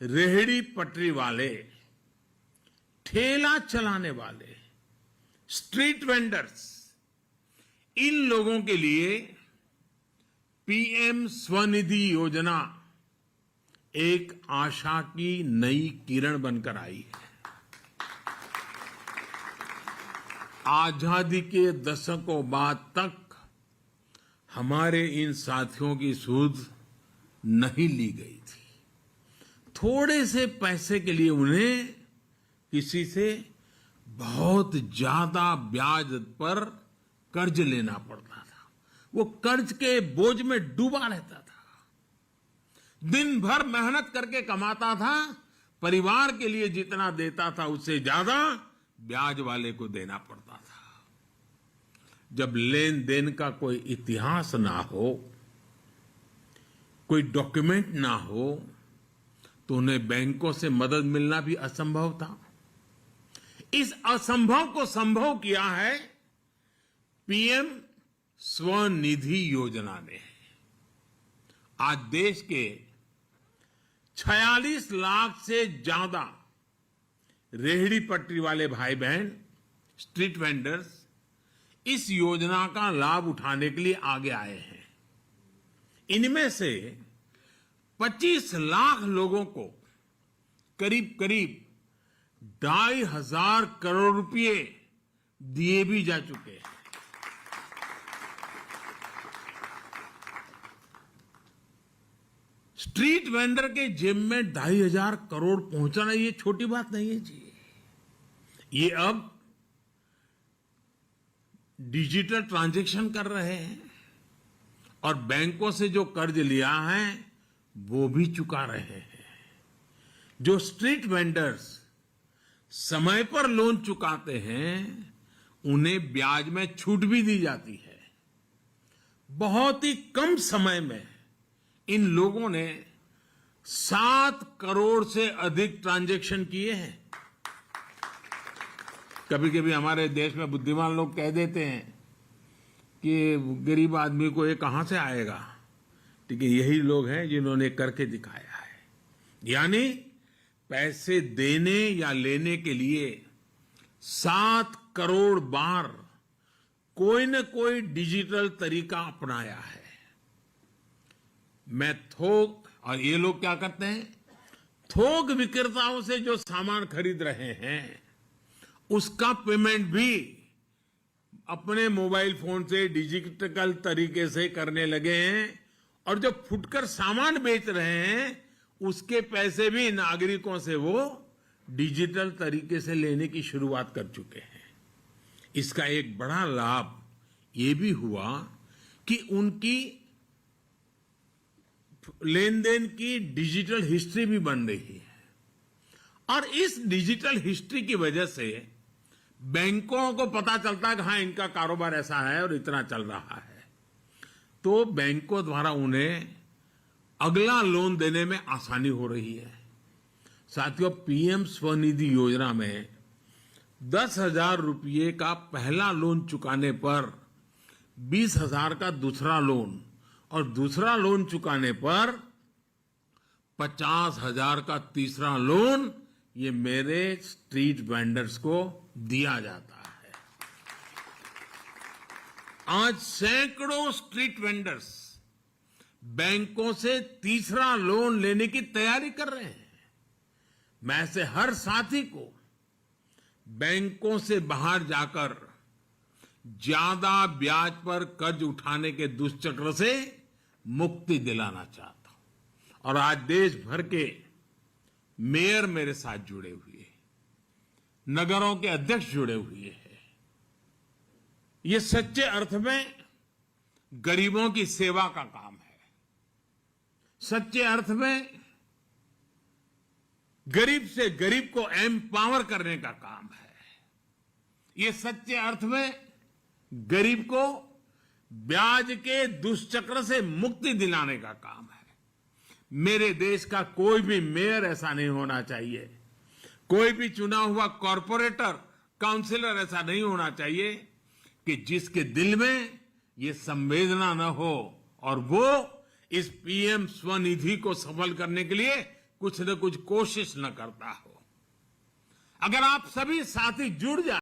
रेहड़ी पटरी वाले, ठेला चलाने वाले, स्ट्रीट वेंडर्स, इन लोगों के लिए पीएम स्वनिधि योजना एक आशा की नई किरण बनकर आई है। आजादी के दशकों बाद तक हमारे इन साथियों की सूध नहीं ली गई थी। थोड़े से पैसे के लिए उन्हें किसी से बहुत ज्यादा ब्याज पर कर्ज लेना पड़ता था। वो कर्ज के बोझ में डूबा रहता था। दिन भर मेहनत करके कमाता था, परिवार के लिए जितना देता था उससे ज्यादा ब्याज वाले को देना पड़ता था। जब लेन देन का कोई इतिहास ना हो, कोई डॉक्यूमेंट ना हो, तो उन्हें बैंकों से मदद मिलना भी असंभव था। इस असंभव को संभव किया है पीएम स्वनिधि योजना ने। आज देश के 46 लाख से ज्यादा रेहड़ी पटरी वाले भाई बहन, स्ट्रीट वेंडर्स इस योजना का लाभ उठाने के लिए आगे आए हैं। इनमें से 25 लाख लोगों को करीब करीब 2,500 करोड़ रुपए दिए भी जा चुके हैं। स्ट्रीट वेंडर के जेब में 2,500 करोड़ पहुंचाना ये छोटी बात नहीं है जी। ये अब डिजिटल ट्रांजैक्शन कर रहे हैं और बैंकों से जो कर्ज लिया है वो भी चुका रहे हैं। जो स्ट्रीट वेंडर्स समय पर लोन चुकाते हैं उन्हें ब्याज में छूट भी दी जाती है। बहुत ही कम समय में इन लोगों ने 7 करोड़ से अधिक ट्रांजैक्शन किए हैं। कभी कभी हमारे देश में बुद्धिमान लोग कह देते हैं कि गरीब आदमी को ये कहां से आएगा, लेकिन यही लोग हैं जिन्होंने करके दिखाया है। यानी पैसे देने या लेने के लिए 7 करोड़ बार कोई न कोई डिजिटल तरीका अपनाया है। मैं थोक, और ये लोग क्या करते हैं, थोक विक्रेताओं से जो सामान खरीद रहे हैं उसका पेमेंट भी अपने मोबाइल फोन से डिजिटल तरीके से करने लगे हैं। और जो फुटकर सामान बेच रहे हैं उसके पैसे भी नागरिकों से वो डिजिटल तरीके से लेने की शुरुआत कर चुके हैं। इसका एक बड़ा लाभ ये भी हुआ कि उनकी लेन देन की डिजिटल हिस्ट्री भी बन रही है। और इस डिजिटल हिस्ट्री की वजह से बैंकों को पता चलता है कि हाँ, इनका कारोबार ऐसा है और इतना चल रहा है, तो बैंकों द्वारा उन्हें अगला लोन देने में आसानी हो रही है। साथियों, पीएम स्वनिधि योजना में 10,000 रुपये का पहला लोन चुकाने पर 20,000 का दूसरा लोन और दूसरा लोन चुकाने पर 50,000 का तीसरा लोन ये मेरे स्ट्रीट वेंडर्स को दिया जाता है। आज सैकड़ों स्ट्रीट वेंडर्स बैंकों से तीसरा लोन लेने की तैयारी कर रहे हैं। मैं ऐसे हर साथी को बैंकों से बाहर जाकर ज्यादा ब्याज पर कर्ज उठाने के दुष्चक्र से मुक्ति दिलाना चाहता हूं। और आज देश भर के मेयर मेरे साथ जुड़े हुए हैं, नगरों के अध्यक्ष जुड़े हुए हैं। ये सच्चे अर्थ में गरीबों की सेवा का काम है। सच्चे अर्थ में गरीब से गरीब को एम्पावर करने का काम है। ये सच्चे अर्थ में गरीब को ब्याज के दुष्चक्र से मुक्ति दिलाने का काम है। मेरे देश का कोई भी मेयर ऐसा नहीं होना चाहिए, कोई भी चुना हुआ कॉर्पोरेटर, काउंसिलर ऐसा नहीं होना चाहिए कि जिसके दिल में ये संवेदना न हो और वो इस पीएम स्वनिधि को सफल करने के लिए कुछ न कुछ कोशिश न करता हो। अगर आप सभी साथी जुड़ जाए